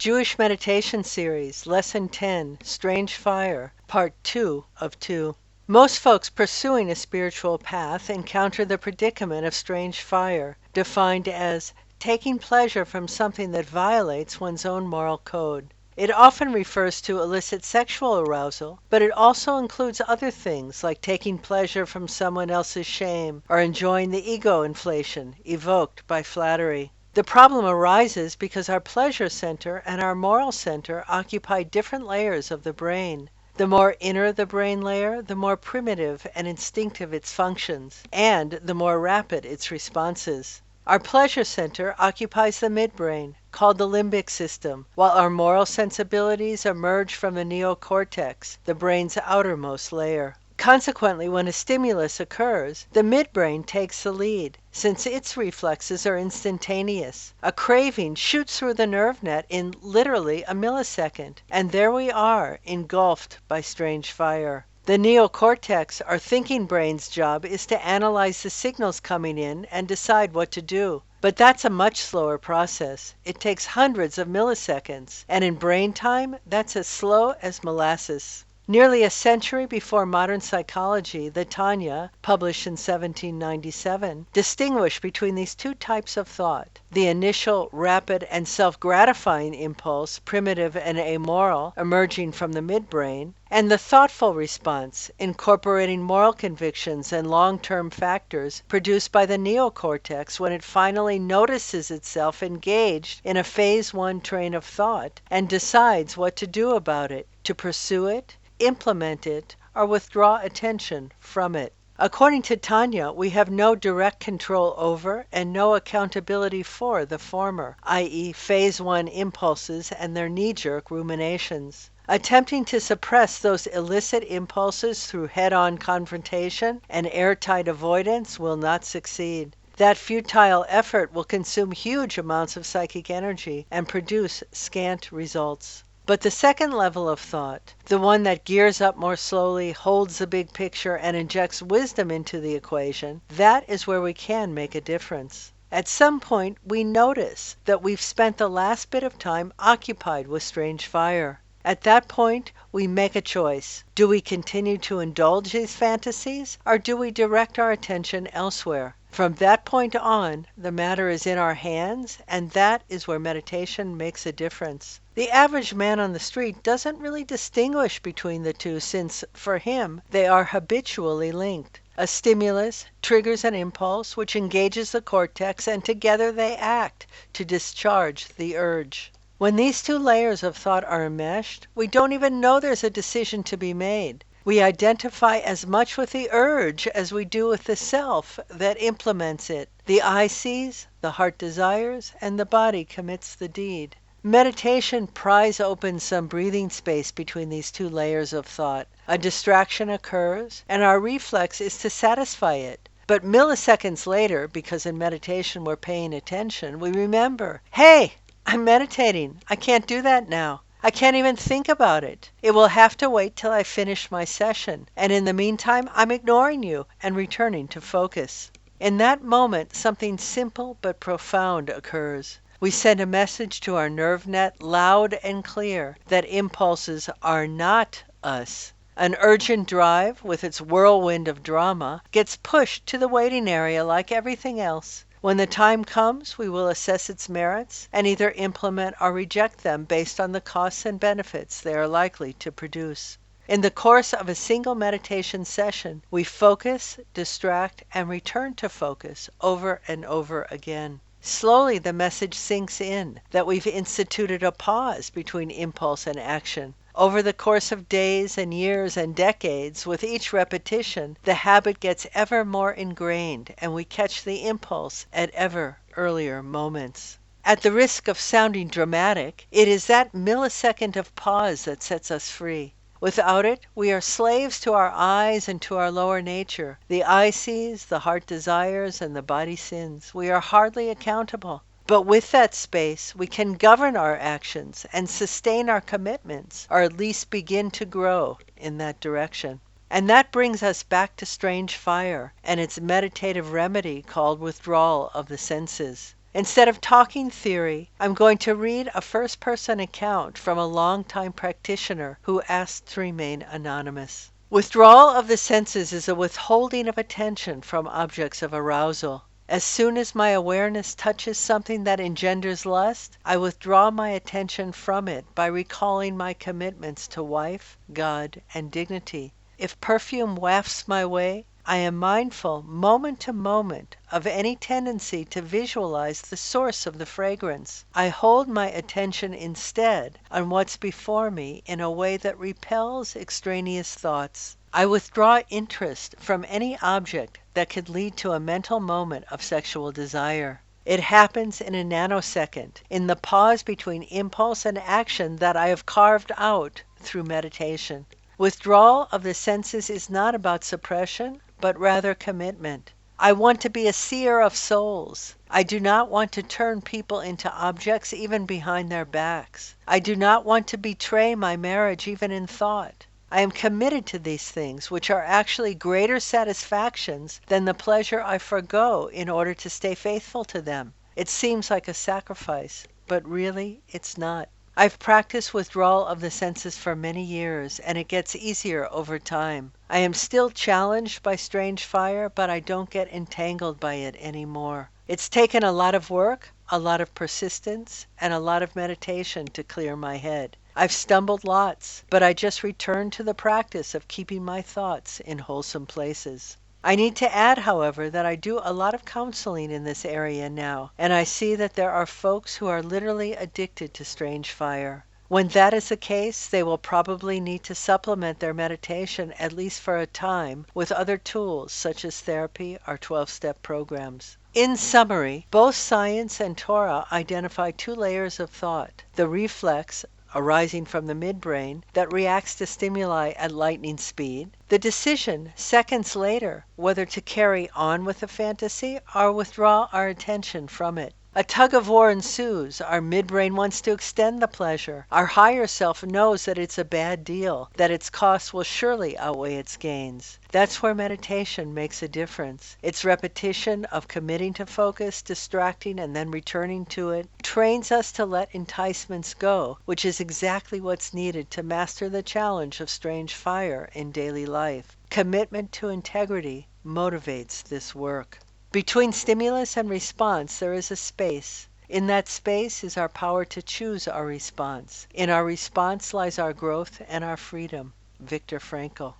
Jewish Meditation Series, Lesson 10, Strange Fire, Part 2 of 2. Most folks pursuing a spiritual path encounter the predicament of strange fire, defined as taking pleasure from something that violates one's own moral code. It often refers to illicit sexual arousal, but it also includes other things like taking pleasure from someone else's shame or enjoying the ego inflation evoked by flattery. The problem arises because our pleasure center and our moral center occupy different layers of the brain. The more inner the brain layer, the more primitive and instinctive its functions, and the more rapid its responses. Our pleasure center occupies the midbrain, called the limbic system, while our moral sensibilities emerge from the neocortex, the brain's outermost layer. Consequently, when a stimulus occurs, the midbrain takes the lead, since its reflexes are instantaneous. A craving shoots through the nerve net in literally a millisecond, and there we are, engulfed by strange fire. The neocortex, our thinking brain's job, is to analyze the signals coming in and decide what to do. But that's a much slower process. It takes hundreds of milliseconds, and in brain time, that's as slow as molasses. Nearly a century before modern psychology, the Tanya, published in 1797, distinguished between these two types of thought: the initial, rapid, and self-gratifying impulse, primitive and amoral, emerging from the midbrain, and the thoughtful response, incorporating moral convictions and long-term factors, produced by the neocortex when it finally notices itself engaged in a phase 1 train of thought and decides what to do about it, to pursue it, implement it, or withdraw attention from it. According to Tanya, we have no direct control over and no accountability for the former, i.e., phase 1 impulses and their knee-jerk ruminations. Attempting to suppress those illicit impulses through head-on confrontation and airtight avoidance will not succeed. That futile effort will consume huge amounts of psychic energy and produce scant results. But the second level of thought, the one that gears up more slowly, holds the big picture, and injects wisdom into the equation, that is where we can make a difference. At some point, we notice that we've spent the last bit of time occupied with strange fire. At that point, we make a choice. Do we continue to indulge these fantasies, or do we direct our attention elsewhere? From that point on, the matter is in our hands, and that is where meditation makes a difference. The average man on the street doesn't really distinguish between the two, since, for him, they are habitually linked. A stimulus triggers an impulse which engages the cortex, and together they act to discharge the urge. When these two layers of thought are enmeshed, we don't even know there's a decision to be made. We identify as much with the urge as we do with the self that implements it. The eye sees, the heart desires, and the body commits the deed. Meditation pries open some breathing space between these two layers of thought. A distraction occurs, and our reflex is to satisfy it. But milliseconds later, because in meditation we're paying attention, we remember, hey, I'm meditating. I can't do that now. I can't even think about it. It will have to wait till I finish my session, and in the meantime I'm ignoring you and returning to focus. In that moment, something simple but profound occurs. We send a message to our nerve net loud and clear that impulses are not us. An urgent drive, with its whirlwind of drama, gets pushed to the waiting area like everything else. When the time comes, we will assess its merits and either implement or reject them based on the costs and benefits they are likely to produce. In the course of a single meditation session, we focus, distract, and return to focus over and over again. Slowly the message sinks in that we've instituted a pause between impulse and action. Over the course of days and years and decades, with each repetition, the habit gets ever more ingrained, and we catch the impulse at ever earlier moments. At the risk of sounding dramatic, it is that millisecond of pause that sets us free. Without it, we are slaves to our eyes and to our lower nature. The eye sees, the heart desires, and the body sins. We are hardly accountable. But with that space, we can govern our actions and sustain our commitments, or at least begin to grow in that direction. And that brings us back to strange fire and its meditative remedy called withdrawal of the senses. Instead of talking theory, I'm going to read a first-person account from a longtime practitioner who asked to remain anonymous. Withdrawal of the senses is a withholding of attention from objects of arousal. As soon as my awareness touches something that engenders lust, I withdraw my attention from it by recalling my commitments to wife, God, and dignity. If perfume wafts my way, I am mindful moment to moment of any tendency to visualize the source of the fragrance. I hold my attention instead on what's before me in a way that repels extraneous thoughts. I withdraw interest from any object that could lead to a mental moment of sexual desire. It happens in a nanosecond, in the pause between impulse and action that I have carved out through meditation. Withdrawal of the senses is not about suppression, but rather commitment. I want to be a seer of souls. I do not want to turn people into objects even behind their backs. I do not want to betray my marriage even in thought. I am committed to these things, which are actually greater satisfactions than the pleasure I forgo in order to stay faithful to them. It seems like a sacrifice, but really it's not. I've practiced withdrawal of the senses for many years, and it gets easier over time. I am still challenged by strange fire, but I don't get entangled by it anymore. It's taken a lot of work, a lot of persistence, and a lot of meditation to clear my head. I've stumbled lots, but I just returned to the practice of keeping my thoughts in wholesome places. I need to add, however, that I do a lot of counseling in this area now, and I see that there are folks who are literally addicted to strange fire. When that is the case, they will probably need to supplement their meditation, at least for a time, with other tools such as therapy or 12-step programs. In summary, both science and Torah identify two layers of thought: the reflex, arising from the midbrain, that reacts to stimuli at lightning speed; the decision, seconds later, whether to carry on with the fantasy or withdraw our attention from it. A tug of war ensues. Our midbrain wants to extend the pleasure. Our higher self knows that it's a bad deal, that its costs will surely outweigh its gains. That's where meditation makes a difference. Its repetition of committing to focus, distracting, and then returning to it trains us to let enticements go, which is exactly what's needed to master the challenge of strange fire in daily life. Commitment to integrity motivates this work. Between stimulus and response, there is a space. In that space is our power to choose our response. In our response lies our growth and our freedom. Viktor Frankl.